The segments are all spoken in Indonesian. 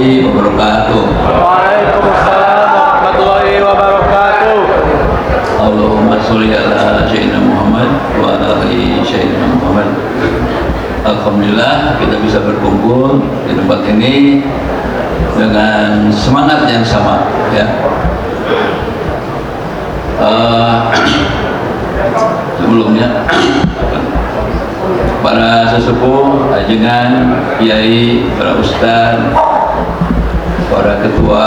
warahmatullahi wabarakatuh. Waalaikumsalam warahmatullahi wabarakatuh. Allahumma sholli ala Sayyidina Muhammad wa ala ali Sayyidina Muhammad. Alhamdulillah kita bisa berkumpul di tempat ini dengan semangat yang sama, ya. Sebelumnya para sesepuh, ajengan, kiai, para ustaz, para ketua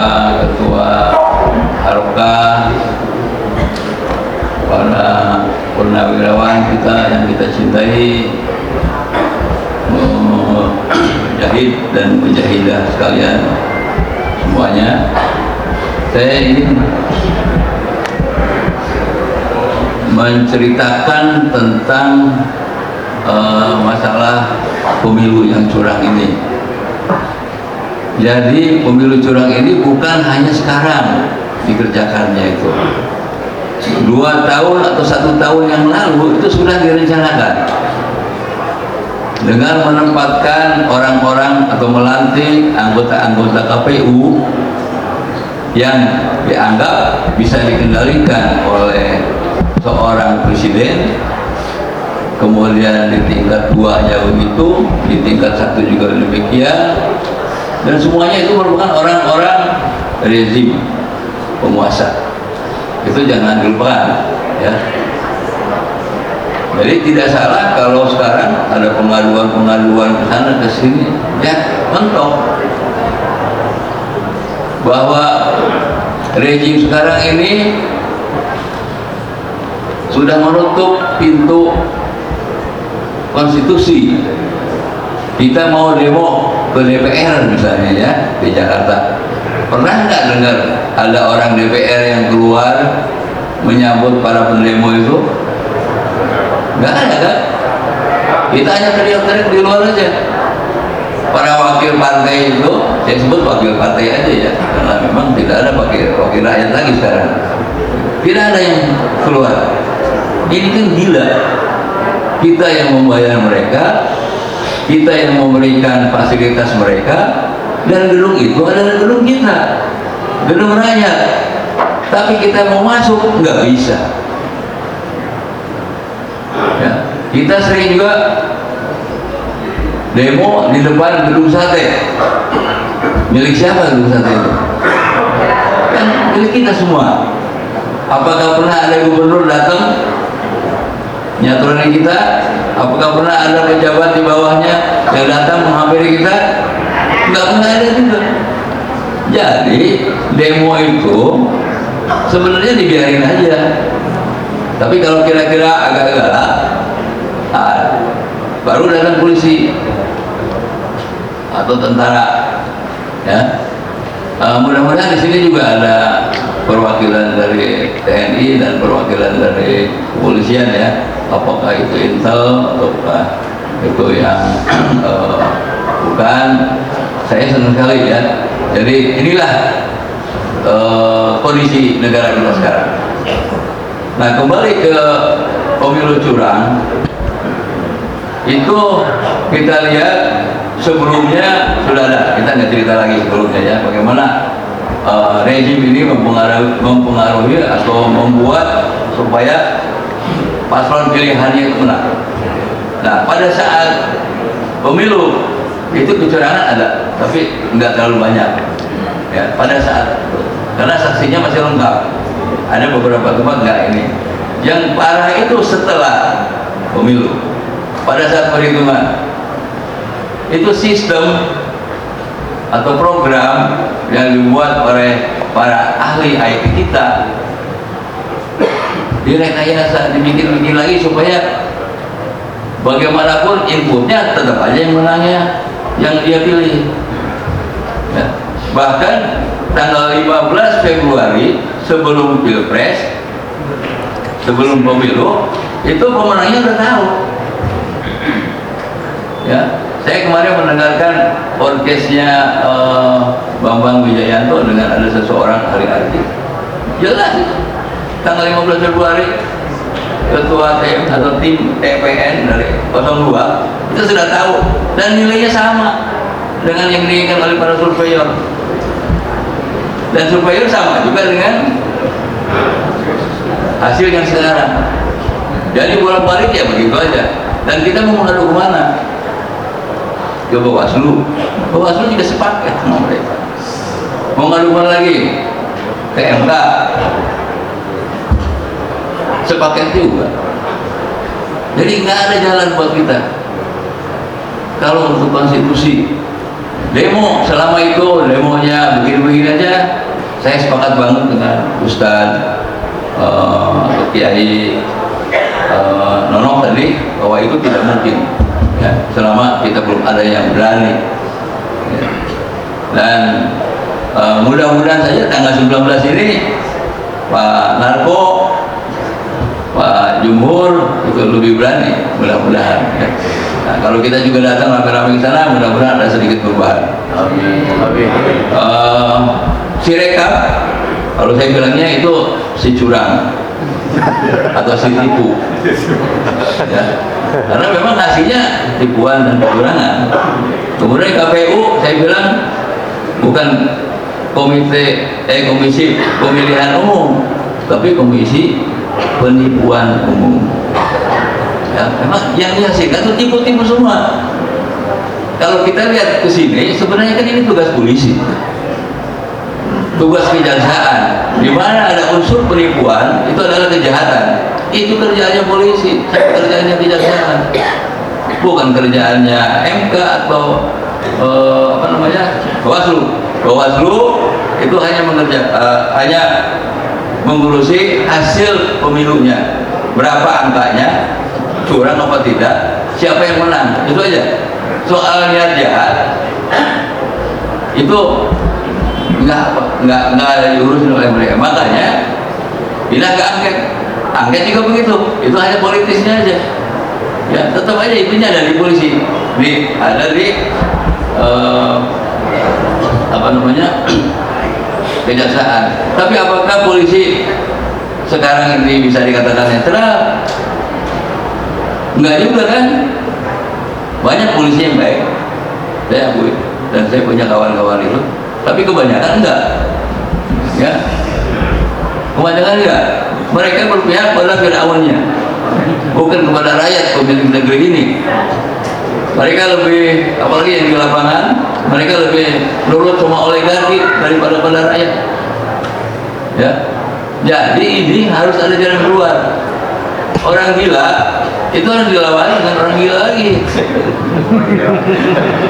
harokah, para purnawirawan kita yang kita cintai, mujahid dan mujahidah sekalian semuanya, saya ingin menceritakan tentang masalah pemilu yang curang ini. Jadi pemilu curang ini bukan hanya sekarang dikerjakannya itu. 2 tahun atau 1 tahun yang lalu itu sudah direncanakan dengan menempatkan orang-orang atau melantik anggota-anggota KPU yang dianggap bisa dikendalikan oleh seorang presiden, kemudian di tingkat 2-nya begitu, di tingkat 1 juga demikian, dan semuanya itu merupakan orang-orang rezim penguasa. Itu jangan dilupakan, ya. Jadi tidak salah kalau sekarang ada pengaduan ke sana ke sini, ya, mentok bahwa rezim sekarang ini sudah menutup pintu konstitusi. Kita mau demo ke DPR misalnya, ya, di Jakarta. Pernah nggak dengar ada orang DPR yang keluar menyambut para pendemo itu? Nggak ada, kan? Kita hanya teriak-teriak di luar aja. Para wakil partai itu, saya sebut wakil partai aja, ya, karena memang tidak ada wakil rakyat lagi sekarang. Tidak ada yang keluar. Ini kan gila. Kita yang membayar mereka, kita yang memberikan fasilitas mereka, dan gedung itu adalah gedung kita, gedung rakyat. Tapi kita mau masuk nggak bisa. Ya, kita sering juga demo di depan gedung sate. Milik siapa gedung sate itu? Kan milik kita semua. Apakah pernah ada gubernur datang nyaturan kita? Apakah pernah ada pejabat di bawahnya yang datang menghampiri kita? Nggak pernah ada juga. Jadi demo itu sebenarnya dibiarin aja. Tapi kalau kira-kira agak galak, baru datang polisi atau tentara, ya. Mudah-mudahan di sini juga ada perwakilan dari TNI dan perwakilan dari kepolisian, ya. Apakah itu Intel ataukah itu yang bukan. Saya senang sekali, ya. Jadi inilah kondisi negara kita sekarang. Nah, kembali ke pemilu curang, itu kita lihat sebelumnya sudah ada. Kita nggak cerita lagi sebelumnya, ya, bagaimana rezim ini mempengaruhi atau membuat supaya paslon pilihannya itu menang. Nah, pada saat pemilu itu kecurangan ada, tapi nggak terlalu banyak, ya, pada saat itu, karena saksinya masih lengkap. Ada beberapa tempat nggak ini. Yang parah itu setelah pemilu, pada saat perhitungan, itu sistem atau program yang dibuat oleh para ahli IT kita direkayasa, dibikin lagi supaya bagaimanapun inputnya tetap aja yang menangnya yang dia pilih, ya. Bahkan tanggal 15 Februari sebelum pilpres, sebelum pemilu, itu pemenangnya udah tahu, ya. Saya kemarin mendengarkan orkesnya Bambang Wijayanto dengan ada seseorang ahli IT. Jelas tanggal 15 Februari ketua TM atau tim TPN dari 02 itu sudah tahu dan nilainya sama. dengan yang diinginkan oleh para surveyor. Dan surveyor sama juga dengan hasil yang sekarang. Jadi bolak-balik ya begitu aja. Dan kita mau mengadu kemana? Ke Bawaslu. Bawaslu juga sepakat sama mereka. Mau ngadu kemana lagi? Ke MK. Sepakat juga. Jadi nggak ada jalan buat kita. Kalau untuk konstitusi, demo selama itu demonya begini-begini aja, saya sepakat banget dengan Ustadz Kiai Nonok tadi bahwa itu tidak mungkin ya, selama kita belum ada yang berani ya. Dan mudah-mudahan saja tanggal 19 ini Pak Narko, Pak Jumhur itu lebih berani, mudah-mudahan ya. Nah, kalau kita juga datang rame-rame ke sana, mudah-mudahan ada sedikit perubahan. Amin. Amin. Si rekap, kalau saya bilangnya itu si curang atau si tipu ya. Karena memang hasilnya tipuan dan kecurangan. Kemudian KPU saya bilang bukan komisi pemilihan umum, tapi komisi penipuan umum ya. Memang yang dihasilkan itu tipu-tipu semua. Kalau kita lihat ke sini, sebenarnya kan ini tugas polisi, tugas kejaksaan, di mana ada unsur penipuan, itu adalah kejahatan. Itu kerjaannya polisi, kerjaannya kejaksaan, bukan kerjaannya MK atau Bawaslu. Bawaslu itu hanya mengurusi hasil pemilunya, berapa angkanya, curang apa tidak, siapa yang menang, itu aja. Soal niat jahat itu nggak ada diurusin oleh mereka. Makanya pindah ke angket juga begitu, itu hanya politisnya aja ya. Tetap aja itunya ada di polisi, ada di kejaksaan. Tapi apakah polisi sekarang ini bisa dikatakan netral? Enggak juga kan. Banyak polisi yang baik, saya akui, dan saya punya kawan-kawan itu, tapi kebanyakan enggak ya. Kebanyakan enggak. Mereka berpihak pada Fir'aunnya, bukan kepada rakyat pemilik negeri ini. Mereka lebih, apalagi yang di lapangan, mereka lebih nurut sama oligarki daripada pada rakyat ya. Jadi ini harus ada jalan keluar. Orang gila itu harus dilawan dengan orang gila lagi.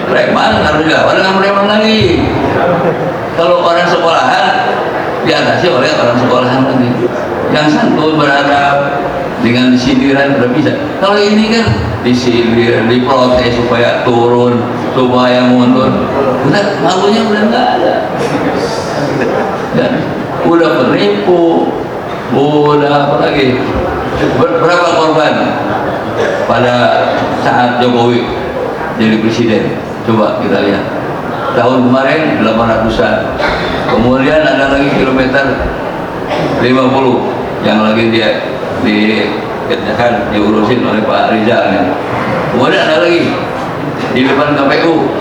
Preman harus dilawan dengan preman lagi. Kalau orang sekolahan diatasi oleh orang sekolahan lagi. Yang santun beradab dengan disindiran udah bisa. Kalau ini kan disindir, diprotes supaya turun, supaya mundur. Udah malunya udah nggak ada. Dan udah penipu, udah apa lagi? Berapa korban pada saat Jokowi jadi presiden? Coba kita lihat. Tahun kemarin 800-an. Kemudian ada lagi kilometer 50 yang lagi dia diurusin oleh Pak Rizal ya. Kemudian ada lagi di depan KPU.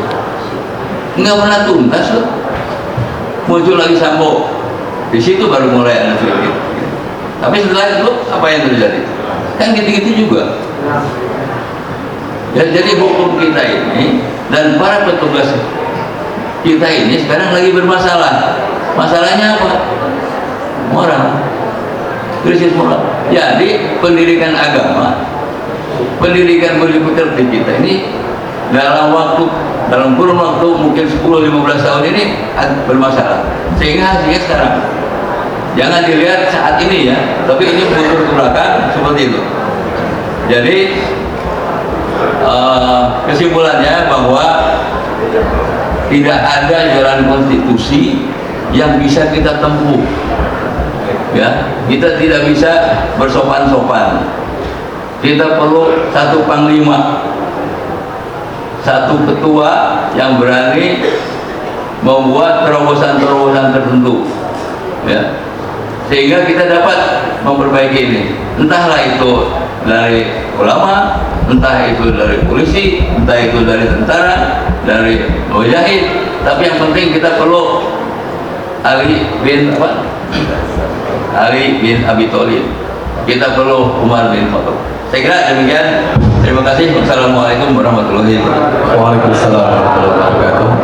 Nggak pernah tuntas loh. Muncul lagi Sambo. Di situ baru mulai ada sedikit. Tapi setelah itu apa yang terjadi? Kan gitu-gitu juga. Ya, jadi hukum kita ini dan para petugas kita ini sekarang lagi bermasalah. Masalahnya apa? Moral, krisis moral. Jadi pendidikan agama, pendidikan budi pekerti kita ini dalam kurun waktu mungkin 10-15 tahun ini bermasalah. Sehingga hasilnya sekarang. Jangan dilihat saat ini ya, tapi ini butuh ke belakang seperti itu. Jadi kesimpulannya bahwa tidak ada jalan konstitusi yang bisa kita tempuh. Ya, kita tidak bisa bersopan-sopan. Kita perlu satu panglima, satu ketua yang berani membuat terobosan-terobosan tertentu. Ya. Sehingga kita dapat memperbaiki ini. Entahlah itu dari ulama, entah itu dari polisi, entah itu dari tentara, dari mujahid, tapi yang penting kita perlu Ali bin Abi Thalib, kita perlu Umar bin Khattab. Saya kira demikian. Terima kasih. Wassalamualaikum warahmatullahi wabarakatuh. Waalaikumsalam warahmatullahi wabarakatuh.